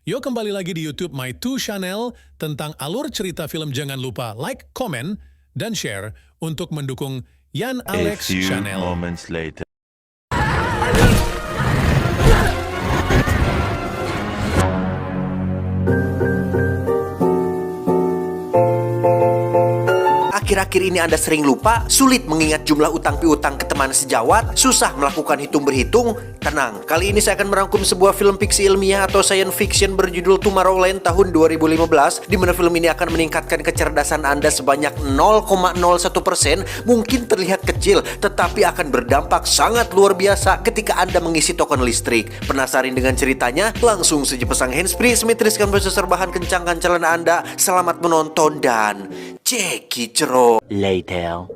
Yuk kembali lagi di YouTube My Two Channel tentang alur cerita film. Jangan lupa like, comment, dan share untuk mendukung Yan Alex A few Channel. moments later. Akhir-akhir ini Anda sering lupa, sulit mengingat jumlah utang piutang ke teman sejawat, susah melakukan hitung-berhitung? Tenang, kali ini saya akan merangkum sebuah film fiksi ilmiah atau science fiction berjudul Tomorrowland tahun 2015, di mana film ini akan meningkatkan kecerdasan Anda sebanyak 0,01%. Mungkin terlihat kecil, tetapi akan berdampak sangat luar biasa ketika Anda mengisi token listrik. Penasaran dengan ceritanya? Langsung saja pasang handsfree, simetriskan prosesor bahan, kencangkan celana Anda. Selamat menonton dan ceki cero. Later.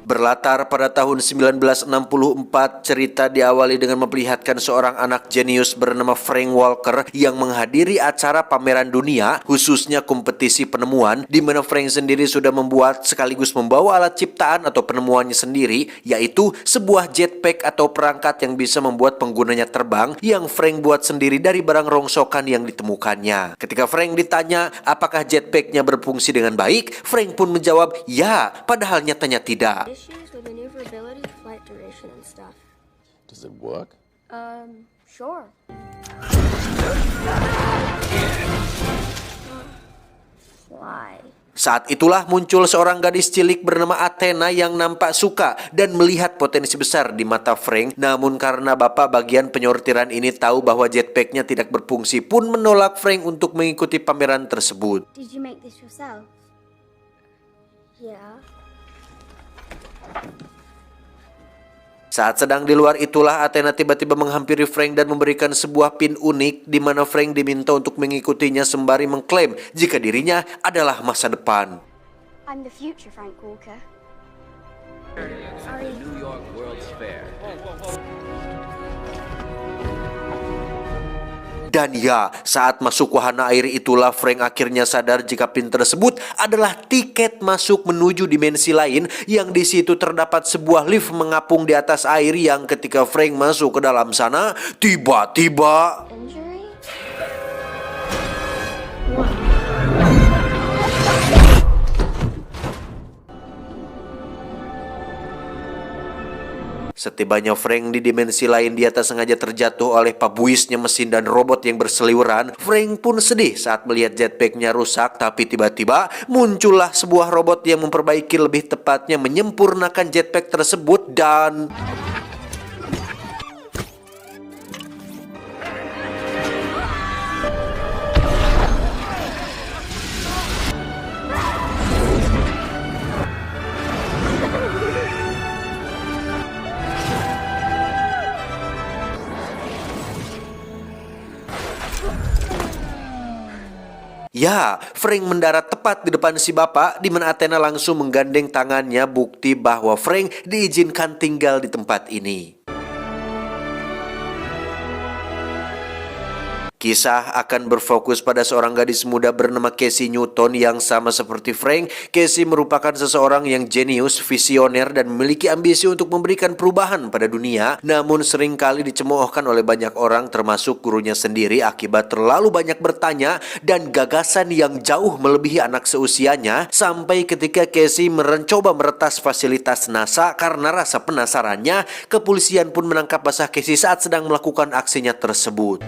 Berlatar pada tahun 1964, cerita diawali dengan memperlihatkan seorang anak jenius bernama Frank Walker yang menghadiri acara pameran dunia, khususnya kompetisi penemuan, di mana Frank sendiri sudah membuat sekaligus membawa alat ciptaan atau penemuannya sendiri, yaitu sebuah jetpack atau perangkat yang bisa membuat penggunanya terbang, yang Frank buat sendiri dari barang rongsokan yang ditemukannya. Ketika Frank ditanya apakah jetpacknya berfungsi dengan baik, Frank pun menjawab ya, padahal nyatanya tidak. Issues with maneuverability, flight duration, and stuff. Does it work? Sure. Fly. Saat itulah muncul seorang gadis cilik bernama Athena yang nampak suka dan melihat potensi besar di mata Frank. Namun karena bapak bagian penyortiran ini tahu bahwa jetpacknya tidak berfungsi, pun menolak Frank untuk mengikuti pameran tersebut. Did you make this yourself? Yeah. Saat sedang di luar itulah Athena tiba-tiba menghampiri Frank dan memberikan sebuah pin unik, di mana Frank diminta untuk mengikutinya sembari mengklaim jika dirinya adalah masa depan. I'm the future, Frank Walker. New York World's Fair. Dan ya, saat masuk wahana air itulah Frank akhirnya sadar jika pin tersebut adalah tiket masuk menuju dimensi lain, yang di situ terdapat sebuah lift mengapung di atas air, yang ketika Frank masuk ke dalam sana, tiba-tiba Injury? setibanya Frank di dimensi lain, dia tak sengaja terjatuh oleh pabuisnya mesin dan robot yang berseliweran. Frank pun sedih saat melihat jetpacknya rusak, tapi tiba-tiba muncullah sebuah robot yang memperbaiki, lebih tepatnya menyempurnakan jetpack tersebut dan... ya, Frank mendarat tepat di depan si bapak, di mana Athena langsung menggandeng tangannya, bukti bahwa Frank diizinkan tinggal di tempat ini. Kisah akan berfokus pada seorang gadis muda bernama Casey Newton yang sama seperti Frank. Casey merupakan seseorang yang jenius, visioner, dan memiliki ambisi untuk memberikan perubahan pada dunia. Namun seringkali dicemoohkan oleh banyak orang, termasuk gurunya sendiri, akibat terlalu banyak bertanya dan gagasan yang jauh melebihi anak seusianya. Sampai ketika Casey mencoba meretas fasilitas NASA karena rasa penasarannya, kepolisian pun menangkap basah Casey saat sedang melakukan aksinya tersebut.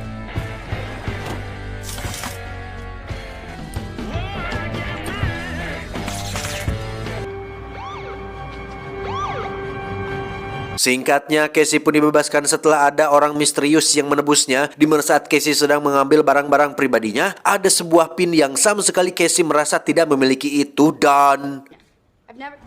Singkatnya, Casey pun dibebaskan setelah ada orang misterius yang menebusnya, di mana saat Casey sedang mengambil barang-barang pribadinya, ada sebuah pin yang sama sekali Casey merasa tidak memiliki itu dan... I've never...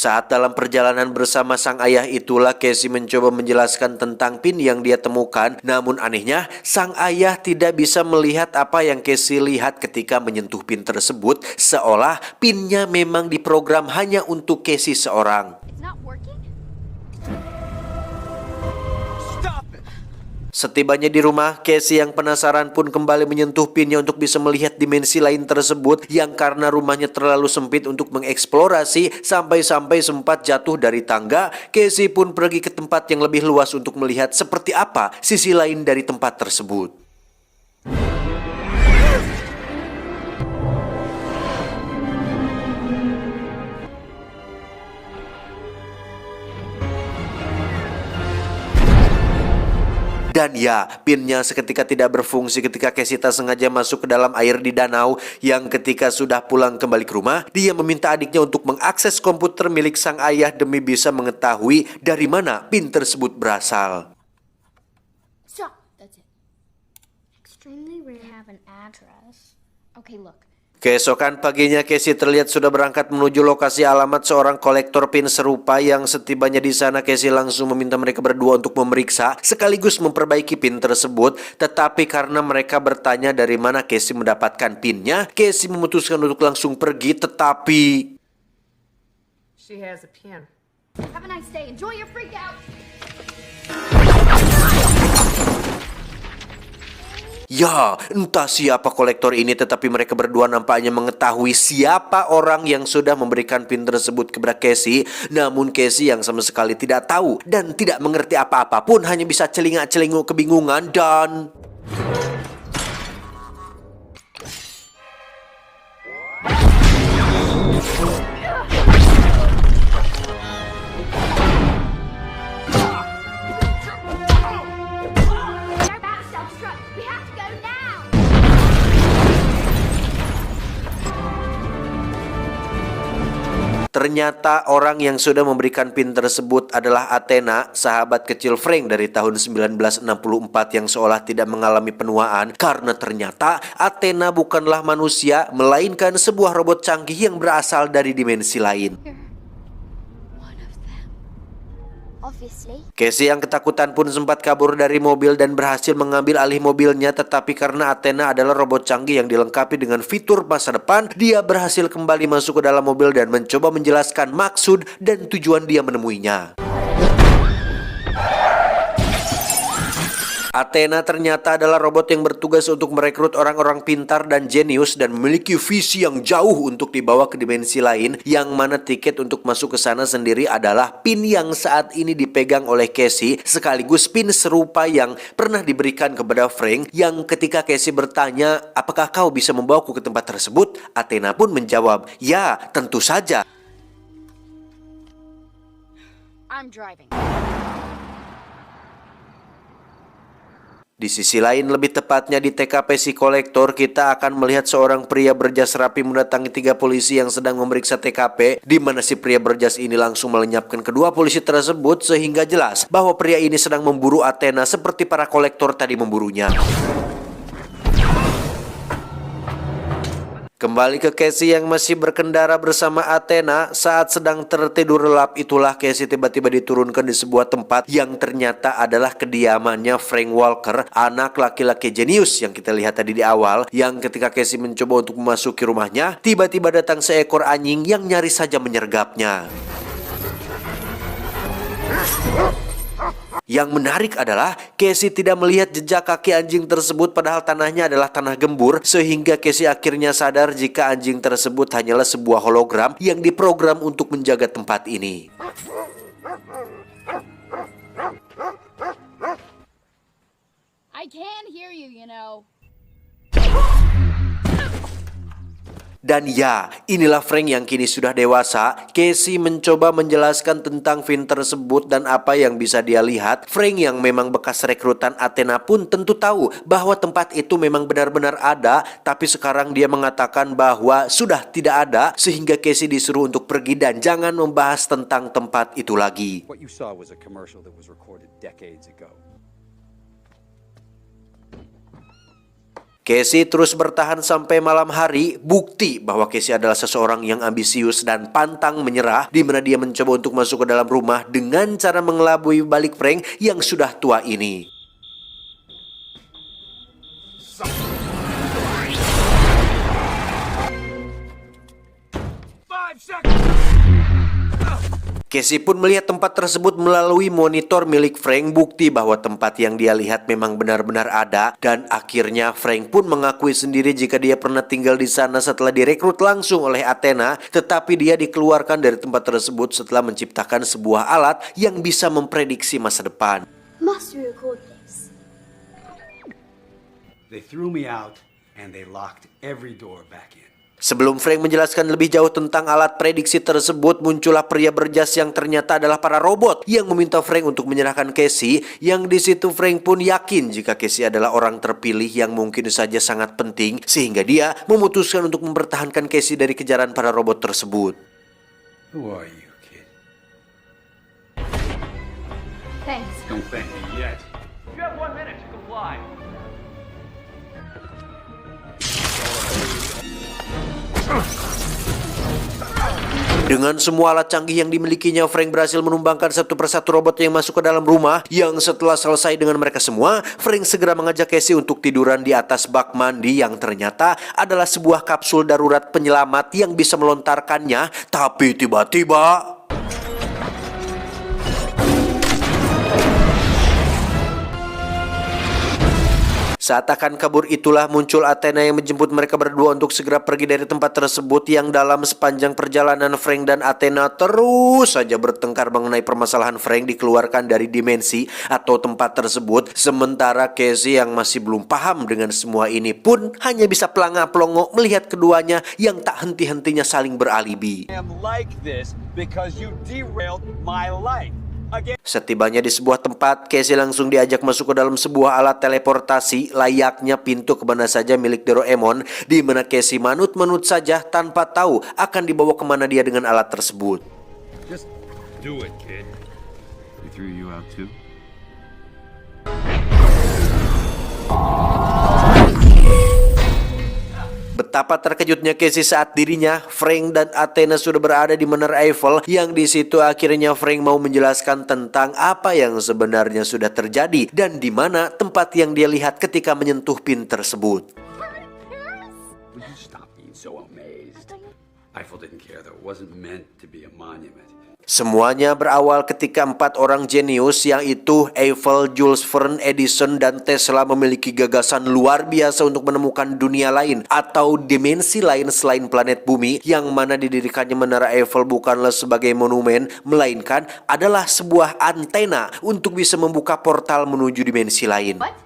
Saat dalam perjalanan bersama sang ayah itulah Casey mencoba menjelaskan tentang pin yang dia temukan. Namun anehnya, sang ayah tidak bisa melihat apa yang Casey lihat ketika menyentuh pin tersebut, seolah pinnya memang diprogram hanya untuk Casey seorang. It's not working? Stop it! Setibanya di rumah, Casey yang penasaran pun kembali menyentuh pinnya untuk bisa melihat dimensi lain tersebut yang karena rumahnya terlalu sempit untuk mengeksplorasi sampai-sampai sempat jatuh dari tangga. Casey pun pergi ke tempat yang lebih luas untuk melihat seperti apa sisi lain dari tempat tersebut. Dan ya, pinnya seketika tidak berfungsi ketika Casey tak sengaja masuk ke dalam air di danau yang ketika sudah pulang kembali ke rumah, dia meminta adiknya untuk mengakses komputer milik sang ayah demi bisa mengetahui dari mana pin tersebut berasal. Stop. That's it. Extremely rare to have an address. Okay, look. Keesokan paginya, Casey terlihat sudah berangkat menuju lokasi alamat seorang kolektor pin serupa yang setibanya di sana, Casey langsung meminta mereka berdua untuk memeriksa sekaligus memperbaiki pin tersebut. Tetapi karena mereka bertanya dari mana Casey mendapatkan pinnya, Casey memutuskan untuk langsung pergi, tetapi She has a pin. Have a nice day. Enjoy your freak out. ya, entah siapa kolektor ini, tetapi mereka berdua nampaknya mengetahui siapa orang yang sudah memberikan pin tersebut kepada Casey. Namun Casey yang sama sekali tidak tahu dan tidak mengerti apa-apa pun hanya bisa celingak-celinguk kebingungan dan... They're about to self-destruct. We have to go now. Ternyata orang yang sudah memberikan pin tersebut adalah Athena, sahabat kecil Frank dari tahun 1964 yang seolah tidak mengalami penuaan. Karena ternyata Athena bukanlah manusia, melainkan sebuah robot canggih yang berasal dari dimensi lain. One of them. Obviously. Casey yang ketakutan pun sempat kabur dari mobil dan berhasil mengambil alih mobilnya. Tetapi karena Athena adalah robot canggih yang dilengkapi dengan fitur masa depan, dia berhasil kembali masuk ke dalam mobil dan mencoba menjelaskan maksud dan tujuan dia menemuinya. Athena ternyata adalah robot yang bertugas untuk merekrut orang-orang pintar dan jenius dan memiliki visi yang jauh untuk dibawa ke dimensi lain, yang mana tiket untuk masuk ke sana sendiri adalah pin yang saat ini dipegang oleh Casey, sekaligus pin serupa yang pernah diberikan kepada Frank, yang ketika Casey bertanya, apakah kau bisa membawaku ke tempat tersebut? Athena pun menjawab, ya, tentu saja. I'm driving. Di sisi lain, lebih tepatnya di TKP si kolektor, kita akan melihat seorang pria berjas rapi mendatangi 3 polisi yang sedang memeriksa TKP, di mana si pria berjas ini langsung melenyapkan kedua polisi tersebut sehingga jelas bahwa pria ini sedang memburu Athena seperti para kolektor tadi memburunya. Kembali ke Casey yang masih berkendara bersama Athena. Saat sedang tertidur lelap itulah Casey tiba-tiba diturunkan di sebuah tempat yang ternyata adalah kediamannya Frank Walker, anak laki-laki jenius yang kita lihat tadi di awal, yang ketika Casey mencoba untuk memasuki rumahnya, tiba-tiba datang seekor anjing yang nyaris saja menyergapnya. Yang menarik adalah Casey tidak melihat jejak kaki anjing tersebut, padahal tanahnya adalah tanah gembur, sehingga Casey akhirnya sadar jika anjing tersebut hanyalah sebuah hologram yang diprogram untuk menjaga tempat ini. I can hear you, you know. Dan ya, inilah Frank yang kini sudah dewasa. Casey mencoba menjelaskan tentang pin tersebut dan apa yang bisa dia lihat. Frank yang memang bekas rekrutan Athena pun tentu tahu bahwa tempat itu memang benar-benar ada, tapi sekarang dia mengatakan bahwa sudah tidak ada, sehingga Casey disuruh untuk pergi dan jangan membahas tentang tempat itu lagi. What you saw was a commercial that was recorded decades ago. Casey terus bertahan sampai malam hari, bukti bahwa Casey adalah seseorang yang ambisius dan pantang menyerah, di mana dia mencoba untuk masuk ke dalam rumah dengan cara mengelabui balik Frank yang sudah tua ini. Casey pun melihat tempat tersebut melalui monitor milik Frank, bukti bahwa tempat yang dia lihat memang benar-benar ada, dan akhirnya Frank pun mengakui sendiri jika dia pernah tinggal di sana setelah direkrut langsung oleh Athena, tetapi dia dikeluarkan dari tempat tersebut setelah menciptakan sebuah alat yang bisa memprediksi masa depan. Must we record this? They threw me out and they locked every door back in. Sebelum Frank menjelaskan lebih jauh tentang alat prediksi tersebut, muncullah pria berjas yang ternyata adalah para robot yang meminta Frank untuk menyerahkan Casey, yang di situ Frank pun yakin jika Casey adalah orang terpilih yang mungkin saja sangat penting, sehingga dia memutuskan untuk mempertahankan Casey dari kejaran para robot tersebut. Who are you, kid? Thanks. Don't thank me yet. You have 1 minute to comply. Dengan semua alat canggih yang dimilikinya, Frank berhasil menumbangkan satu persatu robot yang masuk ke dalam rumah. Yang setelah selesai dengan mereka semua, Frank segera mengajak Casey untuk tiduran di atas bak mandi yang ternyata adalah sebuah kapsul darurat penyelamat yang bisa melontarkannya. Tapi tiba-tiba saat akan kabur itulah muncul Athena yang menjemput mereka berdua untuk segera pergi dari tempat tersebut, yang dalam sepanjang perjalanan Frank dan Athena terus saja bertengkar mengenai permasalahan Frank dikeluarkan dari dimensi atau tempat tersebut. Sementara Casey yang masih belum paham dengan semua ini pun hanya bisa pelanga-pelongo melihat keduanya yang tak henti-hentinya saling beralibi. I am like this because you derailed my life. Setibanya di sebuah tempat, Casey langsung diajak masuk ke dalam sebuah alat teleportasi layaknya pintu kemana saja milik Doraemon, di mana Casey manut-manut saja tanpa tahu akan dibawa kemana dia dengan alat tersebut. Just do it, kid. They threw you out too? Betapa terkejutnya Casey saat dirinya, Frank dan Athena sudah berada di Menara Eiffel, yang di situ akhirnya Frank mau menjelaskan tentang apa yang sebenarnya sudah terjadi dan di mana tempat yang dia lihat ketika menyentuh pin tersebut. Will you stop being so amazed? Eiffel didn't care though. It wasn't meant to be a monument. Semuanya berawal ketika 4 orang jenius, yaitu Eiffel, Jules Verne, Edison, dan Tesla memiliki gagasan luar biasa untuk menemukan dunia lain atau dimensi lain selain planet bumi, yang mana didirikannya Menara Eiffel bukanlah sebagai monumen, melainkan adalah sebuah antena untuk bisa membuka portal menuju dimensi lain. What?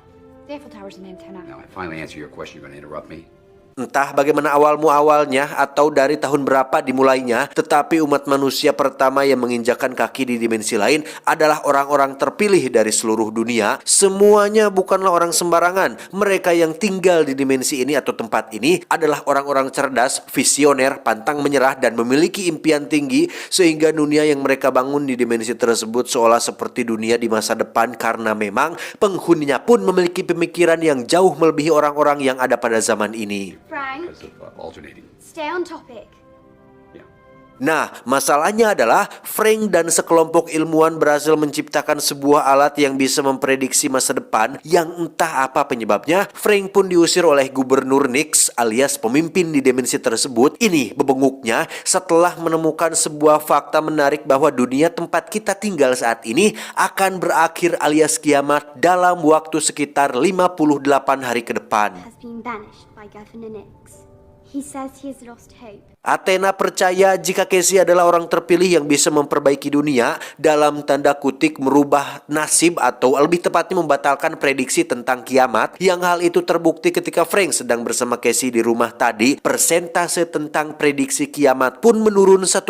The Eiffel Tower's an antenna. Now I finally answer your question. You're going to interrupt me? Entah bagaimana awalnya atau dari tahun berapa dimulainya, tetapi umat manusia pertama yang menginjakan kaki di dimensi lain adalah orang-orang terpilih dari seluruh dunia. Semuanya bukanlah orang sembarangan. Mereka yang tinggal di dimensi ini atau tempat ini adalah orang-orang cerdas, visioner, pantang menyerah, dan memiliki impian tinggi, sehingga dunia yang mereka bangun di dimensi tersebut seolah seperti dunia di masa depan, karena memang penghuninya pun memiliki pemikiran yang jauh melebihi orang-orang yang ada pada zaman ini. Frank, Because of alternating. stay on topic. Yeah. Nah, masalahnya adalah Frank dan sekelompok ilmuwan berhasil menciptakan sebuah alat yang bisa memprediksi masa depan, yang entah apa penyebabnya, Frank pun diusir oleh Gubernur Nix alias pemimpin di dimensi tersebut. Ini bebenguknya setelah menemukan sebuah fakta menarik bahwa dunia tempat kita tinggal saat ini akan berakhir alias kiamat dalam waktu sekitar 58 hari ke depan. Has been banished by Governor Nix. He says he has lost hope. Athena percaya jika Casey adalah orang terpilih yang bisa memperbaiki dunia, dalam tanda kutip merubah nasib atau lebih tepatnya membatalkan prediksi tentang kiamat, yang hal itu terbukti ketika Frank sedang bersama Casey di rumah tadi. Persentase tentang prediksi kiamat pun menurun 1%,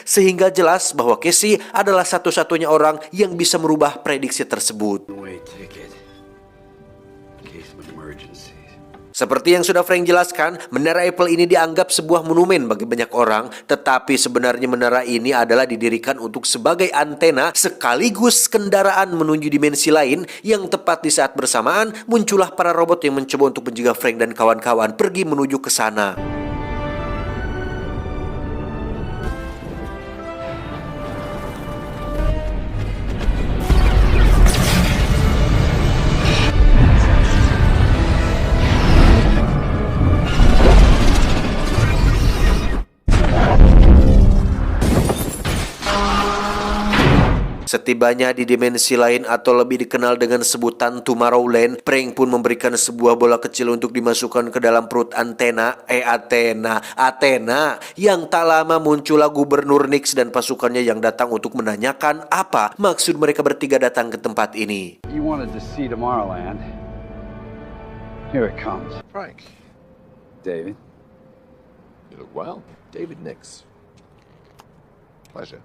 sehingga jelas bahwa Casey adalah satu-satunya orang yang bisa merubah prediksi tersebut. One-way ticket. In case of an emergency. Seperti yang sudah Frank jelaskan, Menara Eiffel ini dianggap sebuah monumen bagi banyak orang, tetapi sebenarnya menara ini adalah didirikan untuk sebagai antena sekaligus kendaraan menuju dimensi lain, yang tepat di saat bersamaan muncullah para robot yang mencoba untuk mencegah Frank dan kawan-kawan pergi menuju ke sana. Setibanya di dimensi lain atau lebih dikenal dengan sebutan Tomorrowland, Frank pun memberikan sebuah bola kecil untuk dimasukkan ke dalam perut Athena, yang tak lama muncullah Gubernur Nix dan pasukannya yang datang untuk menanyakan apa maksud mereka bertiga datang ke tempat ini. You wanted to see Tomorrowland. Here it comes. Frank, David. you look well. David Nix. Pleasure.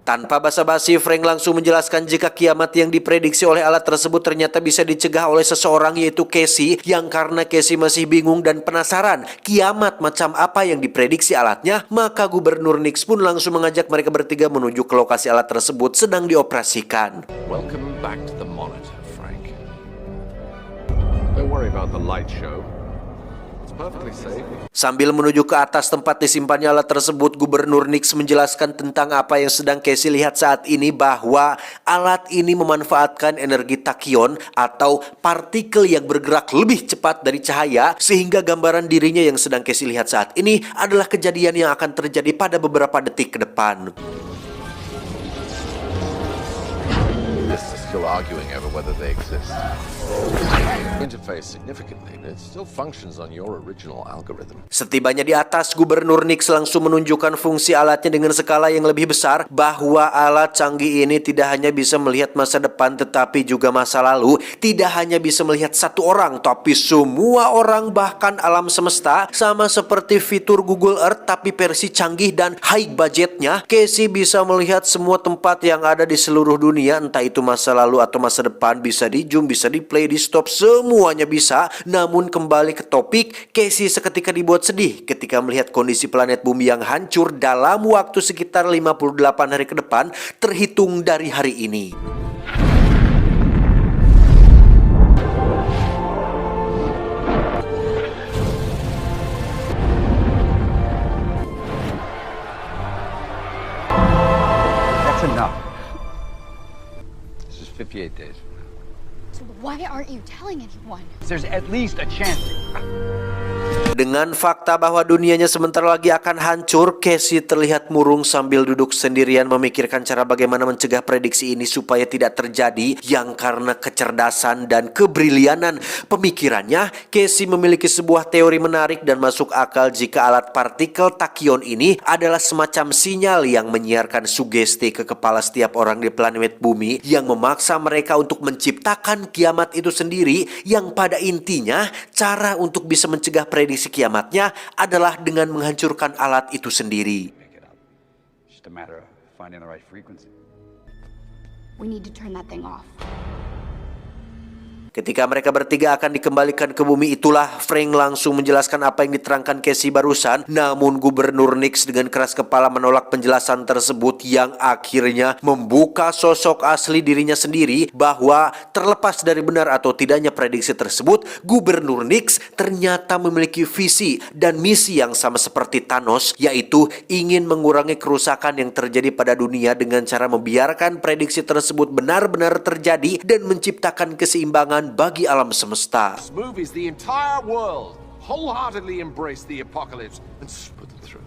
Tanpa basa-basi, Frank langsung menjelaskan jika kiamat yang diprediksi oleh alat tersebut ternyata bisa dicegah oleh seseorang, yaitu Casey, yang karena Casey masih bingung dan penasaran kiamat macam apa yang diprediksi alatnya, maka Gubernur Nix pun langsung mengajak mereka bertiga menuju ke lokasi alat tersebut sedang dioperasikan. Welcome back to the monitor, Frank. Don't worry about the light show. It's perfectly safe. Sambil menuju ke atas tempat disimpannya alat tersebut, Gubernur Nix menjelaskan tentang apa yang sedang Casey lihat saat ini, bahwa alat ini memanfaatkan energi tachyon atau partikel yang bergerak lebih cepat dari cahaya, sehingga gambaran dirinya yang sedang Casey lihat saat ini adalah kejadian yang akan terjadi pada beberapa detik ke depan. This is still arguing over whether they exist. Interface significantly, but it still functions on your original algorithm. Setibanya di atas, Gubernur Nix langsung menunjukkan fungsi alatnya dengan skala yang lebih besar, bahwa alat canggih ini tidak hanya bisa melihat masa depan tetapi juga masa lalu. Tidak hanya bisa melihat satu orang, tapi semua orang, bahkan alam semesta. Sama seperti fitur Google Earth tapi versi canggih dan high budgetnya, Casey bisa melihat semua tempat yang ada di seluruh dunia, entah itu masa lalu atau masa depan. Bisa di zoom, bisa di play, di stop, semuanya bisa. Namun kembali ke topik, Casey seketika dibuat sedih ketika melihat kondisi planet bumi yang hancur dalam waktu sekitar 58 hari ke depan terhitung dari hari ini. That's enough. This is 58 days from now. So why aren't you telling anyone? There's at least a chance. Dengan fakta bahwa dunianya sebentar lagi akan hancur, Casey terlihat murung sambil duduk sendirian memikirkan cara bagaimana mencegah prediksi ini supaya tidak terjadi. Yang karena kecerdasan dan kebrilianan pemikirannya, Casey memiliki sebuah teori menarik dan masuk akal jika alat partikel tachyon ini adalah semacam sinyal yang menyiarkan sugesti ke kepala setiap orang di planet bumi, yang memaksa mereka untuk menciptakan kiamat itu sendiri, yang pada intinya cara untuk bisa mencegah prediksi kiamatnya adalah dengan menghancurkan alat itu sendiri. Make it up. Just a matter of finding the right frequency. We need to turn that thing off. Ketika mereka bertiga akan dikembalikan ke bumi, itulah Frank langsung menjelaskan apa yang diterangkan Casey barusan. Namun Gubernur Nix dengan keras kepala menolak penjelasan tersebut, yang akhirnya membuka sosok asli dirinya sendiri, bahwa terlepas dari benar atau tidaknya prediksi tersebut, Gubernur Nix ternyata memiliki visi dan misi yang sama seperti Thanos, yaitu ingin mengurangi kerusakan yang terjadi pada dunia dengan cara membiarkan prediksi tersebut benar-benar terjadi dan menciptakan keseimbangan bagi alam semesta. This movies the entire world wholeheartedly embrace the apocalypse and put them through.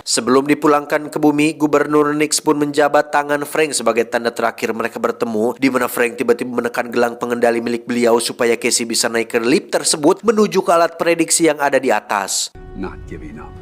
Sebelum dipulangkan ke bumi, Gubernur Nix pun menjabat tangan Frank sebagai tanda terakhir mereka bertemu, di mana Frank tiba-tiba menekan gelang pengendali milik beliau supaya Casey bisa naik ke lift tersebut menuju ke alat prediksi yang ada di atas. Not giving up.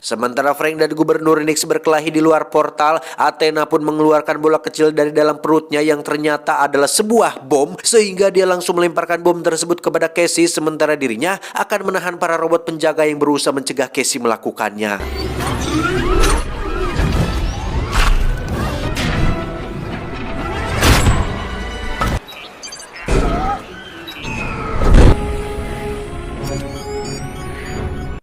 Sementara Frank dan Gubernur Nix berkelahi di luar portal, Athena pun mengeluarkan bola kecil dari dalam perutnya yang ternyata adalah sebuah bom, sehingga dia langsung melemparkan bom tersebut kepada Casey, sementara dirinya akan menahan para robot penjaga yang berusaha mencegah Casey melakukannya.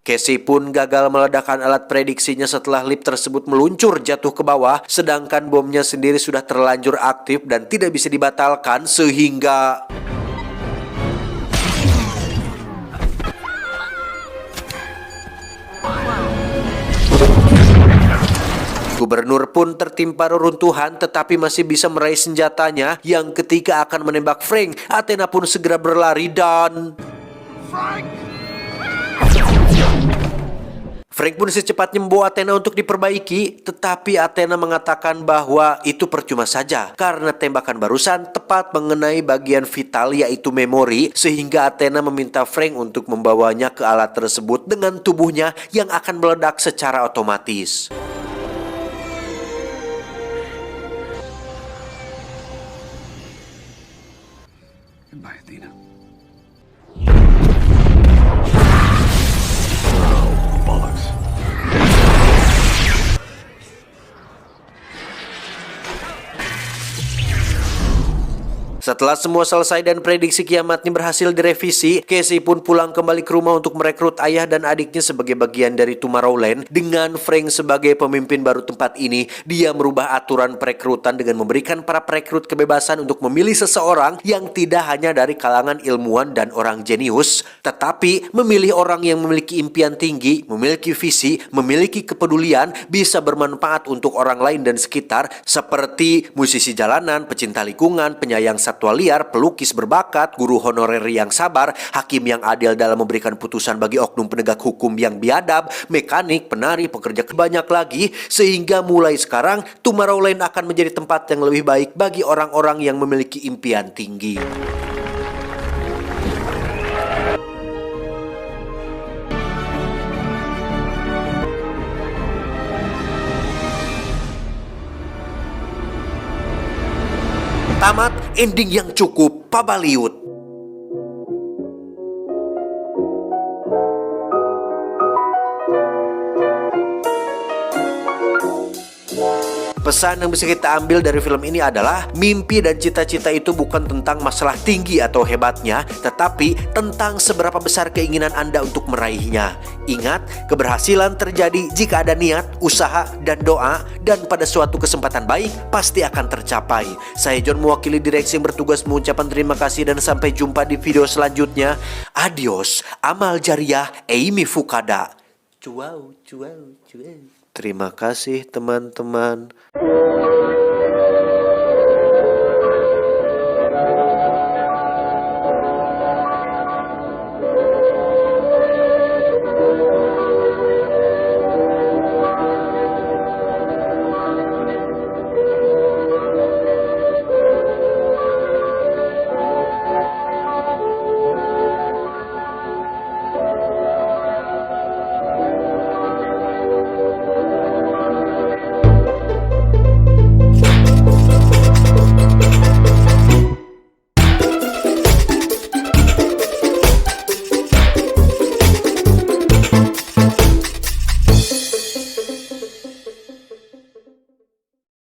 Casey pun gagal meledakkan alat prediksinya setelah lift tersebut meluncur jatuh ke bawah, sedangkan bomnya sendiri sudah terlanjur aktif dan tidak bisa dibatalkan, sehingga Gubernur pun tertimpa reruntuhan tetapi masih bisa meraih senjatanya yang ketika akan menembak Frank, Athena pun segera berlari dan... Frank pun secepatnya membawa Athena untuk diperbaiki, tetapi Athena mengatakan bahwa itu percuma saja karena tembakan barusan tepat mengenai bagian vital yaitu memori, sehingga Athena meminta Frank untuk membawanya ke alat tersebut dengan tubuhnya yang akan meledak secara otomatis. Goodbye, Athena. Bollocks. Setelah semua selesai dan prediksi kiamatnya berhasil direvisi, Casey pun pulang kembali ke rumah untuk merekrut ayah dan adiknya sebagai bagian dari Tomorrowland. Dengan Frank sebagai pemimpin baru tempat ini, dia merubah aturan perekrutan dengan memberikan para perekrut kebebasan untuk memilih seseorang yang tidak hanya dari kalangan ilmuwan dan orang jenius, tetapi memilih orang yang memiliki impian tinggi, memiliki visi, memiliki kepedulian, bisa bermanfaat untuk orang lain dan sekitar, seperti musisi jalanan, pecinta lingkungan, penyayang satwa liar, pelukis berbakat, guru honorer yang sabar, hakim yang adil dalam memberikan putusan bagi oknum penegak hukum yang biadab, mekanik, penari, pekerja banyak lagi, sehingga mulai sekarang Tomorrowland akan menjadi tempat yang lebih baik bagi orang-orang yang memiliki impian tinggi. Tamat, ending yang cukup pabaliut. Pesan yang bisa kita ambil dari film ini adalah mimpi dan cita-cita itu bukan tentang masalah tinggi atau hebatnya, tetapi tentang seberapa besar keinginan Anda untuk meraihnya. Ingat, keberhasilan terjadi jika ada niat, usaha, dan doa, dan pada suatu kesempatan baik pasti akan tercapai. Saya John mewakili direksi yang bertugas mengucapkan terima kasih dan sampai jumpa di video selanjutnya. Adios, amal jariah Amy Fukada. Cuau, cuau, cuau. Terima kasih teman-teman.